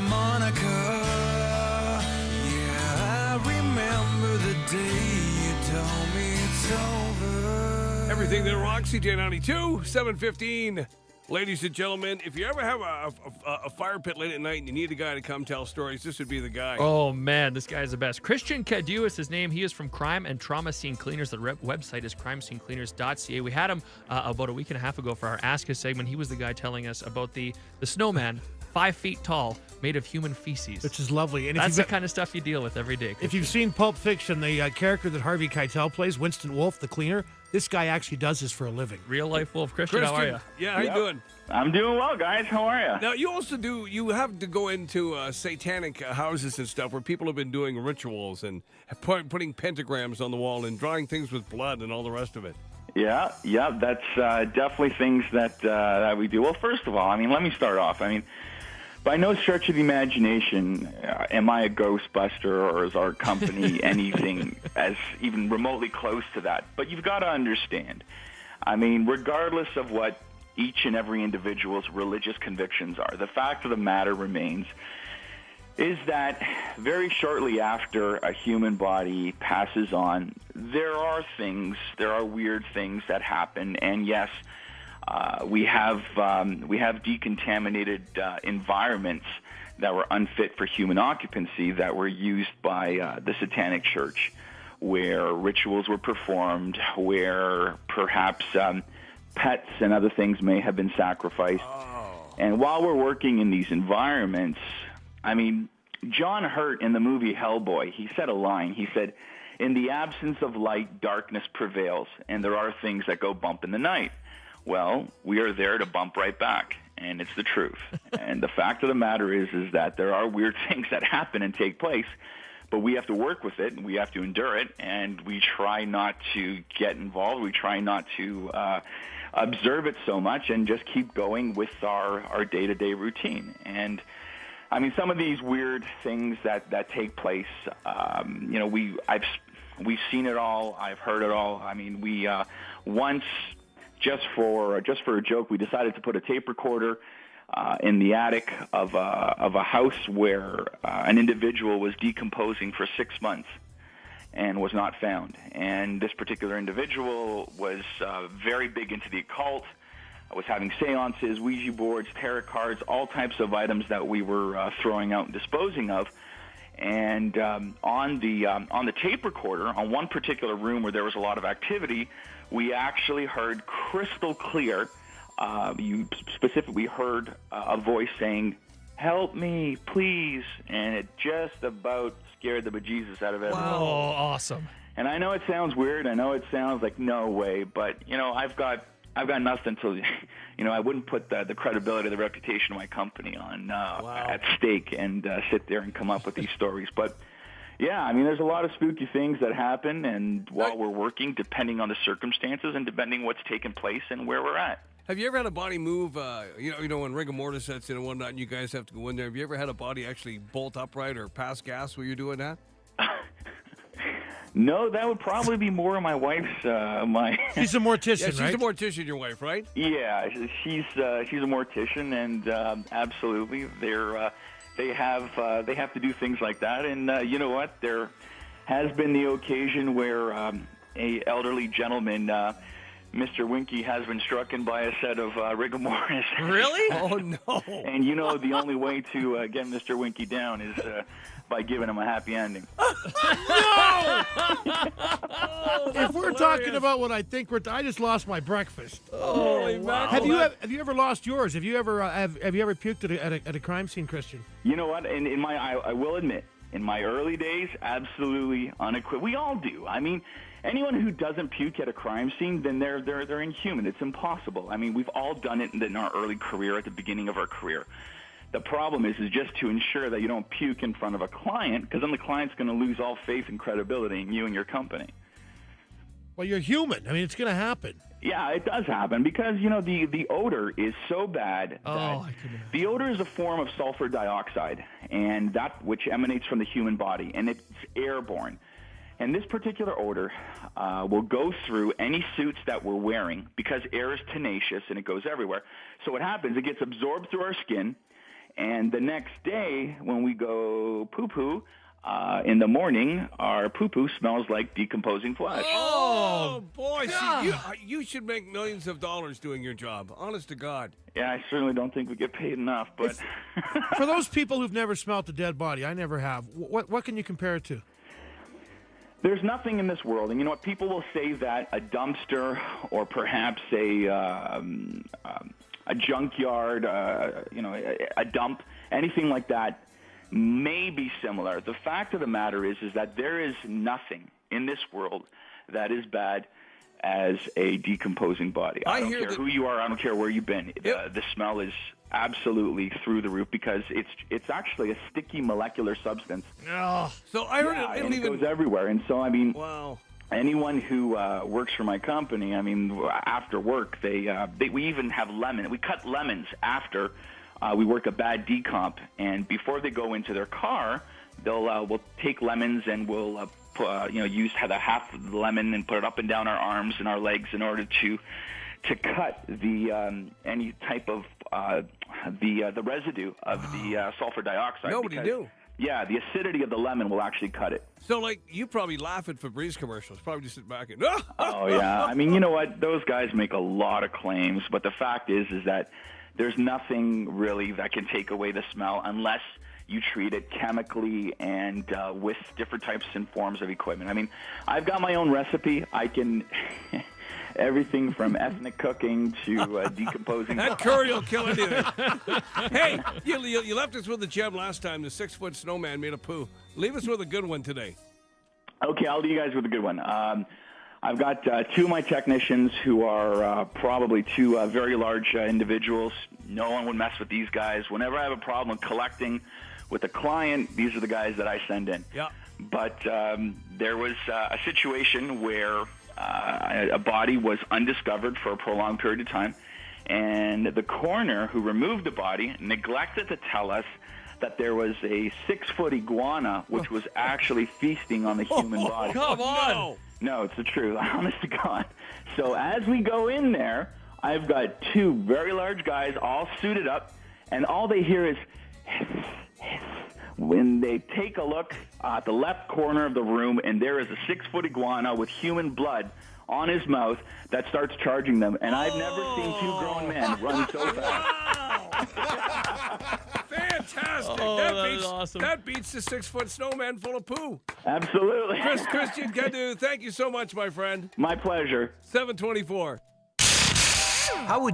Santa Monica. Yeah, I remember the day you told me it's over. Everything that rocks, CJ92, 7:15. Ladies and gentlemen, if you ever have a fire pit late at night and you need a guy to come tell stories, this would be the guy. Oh, man, this guy is the best. Christian Cadieux is his name. He is from Crime and Trauma Scene Cleaners. The website is crimescenecleaners.ca. We had him about a week and a half ago for our Ask Us segment. He was the guy telling us about the snowman, 5 feet tall, made of human feces. Which is lovely. And that's the kind of stuff you deal with every day. If you've seen Pulp Fiction, the character that Harvey Keitel plays, Winston Wolfe, the cleaner, this guy actually does this for a living. Real life Wolf. Christian, how are you? Yeah, how you doing? I'm doing well, guys. How are you? Now, you have to go into satanic houses and stuff where people have been doing rituals and putting pentagrams on the wall and drawing things with blood and all the rest of it. Yeah, that's definitely things that we do. Well, first of all, let me start off. By no stretch of the imagination am I a Ghostbuster or is our company anything as even remotely close to that. But you've got to understand, regardless of what each and every individual's religious convictions are, the fact of the matter remains is that very shortly after a human body passes on, there are weird things that happen, and yes, we have decontaminated environments that were unfit for human occupancy that were used by the Satanic Church, where rituals were performed, where perhaps pets and other things may have been sacrificed. Oh. And while we're working in these environments, John Hurt in the movie Hellboy, he said a line. He said, "In the absence of light, darkness prevails, and there are things that go bump in the night." Well, we are there to bump right back, and it's the truth. And the fact of the matter is that there are weird things that happen and take place, but we have to work with it, and we have to endure it, and we try not to get involved. We try not to observe it so much and just keep going with our day-to-day routine. And, some of these weird things that take place, we've seen it all. I've heard it all. We once... Just for a joke, we decided to put a tape recorder in the attic of a house where an individual was decomposing for 6 months and was not found. And this particular individual was very big into the occult, was having seances, Ouija boards, tarot cards, all types of items that we were throwing out and disposing of. And on the tape recorder, on one particular room where there was a lot of activity, we actually heard crystal clear. You specifically heard a voice saying, "Help me, please," and it just about scared the bejesus out of everyone. Wow, awesome! And I know it sounds weird. I know it sounds like no way, but I've got nothing to. I wouldn't put the credibility, the reputation of my company on at stake and sit there and come up with these stories, but. Yeah, there's a lot of spooky things that happen, and while we're working, depending on the circumstances and depending what's taken place and where we're at. Have you ever had a body move, when rigor mortis sets in and whatnot, and you guys have to go in there? Have you ever had a body actually bolt upright or pass gas while you're doing that? No, that would probably be more of my wife's. She's a mortician, right? She's a mortician, your wife, right? Yeah, she's a mortician, and absolutely, They have to do things like that, and you know what? There has been the occasion where a elderly gentleman, Mr. Winky, has been struck by a set of rigor mortis. Really? Oh no! And the only way to get Mr. Winky down is by giving him a happy ending. No! If we're talking about what I think I just lost my breakfast. Holy wow. Have you ever lost yours? Have you ever have you ever puked at a crime scene, Christian? You know what? I will admit, in my early days, absolutely unequivocal. We all do. Anyone who doesn't puke at a crime scene, then they're inhuman. It's impossible. We've all done it in our early career, at the beginning of our career. The problem is just to ensure that you don't puke in front of a client, because then the client's going to lose all faith and credibility in you and your company. Well, you're human. it's going to happen. Yeah, it does happen because, the odor is so bad that the odor is a form of sulfur dioxide, and that which emanates from the human body, and it's airborne. And this particular odor will go through any suits that we're wearing because air is tenacious and it goes everywhere. So what happens, it gets absorbed through our skin, And the next day, when we go poo-poo, in the morning, our poo-poo smells like decomposing flesh. Oh, boy. See, you should make millions of dollars doing your job. Honest to God. Yeah, I certainly don't think we get paid enough, but For those people who've never smelt a dead body, I never have. What can you compare it to? there's nothing in this world. And you know what? People will say that a dumpster or perhaps a junkyard, a dump, anything like that may be similar. The fact of the matter is that there is nothing in this world that is bad as a decomposing body. I don't care who you are. I don't care where you've been. Yep. The smell is absolutely through the roof because it's actually a sticky molecular substance. Oh. So I heard it goes everywhere. And so, I mean, wow. Anyone who works for my company, I mean, after work, we even have lemon. We cut lemons after we work a bad decomp, and before they go into their car, we'll take lemons and we'll use the half of the lemon and put it up and down our arms and our legs in order to cut the any type of the residue of the sulfur dioxide. Nobody knew. Yeah, the acidity of the lemon will actually cut it. So, like, you probably laugh at Febreze commercials. Probably just sit back and... Oh, yeah. I mean, you know what? Those guys make a lot of claims, but the fact is that there's nothing really that can take away the smell unless you treat it chemically and with different types and forms of equipment. I mean, I've got my own recipe. I can... everything from ethnic cooking to decomposing. That curry will kill anything. Hey, you left us with a gem last time. The 6-foot snowman made a poo. Leave us with a good one today. Okay, I'll leave you guys with a good one. I've got two of my technicians who are probably two very large individuals. No one would mess with these guys. Whenever I have a problem collecting with a client, these are the guys that I send in. Yeah. But there was a situation where a body was undiscovered for a prolonged period of time, and the coroner who removed the body neglected to tell us that there was a 6-foot iguana which was actually feasting on the human body. Come on! No, it's the truth. Honest to God. So as we go in there, I've got two very large guys all suited up, and all they hear is hiss, hiss. When they take a look at the left corner of the room, and there is a 6-foot iguana with human blood on his mouth that starts charging them. And I've never seen two grown men run so fast. Wow! Fantastic! Oh, that is awesome. That beats the 6-foot snowman full of poo. Absolutely. Christian Cadieux, thank you so much, my friend. My pleasure. 724. How would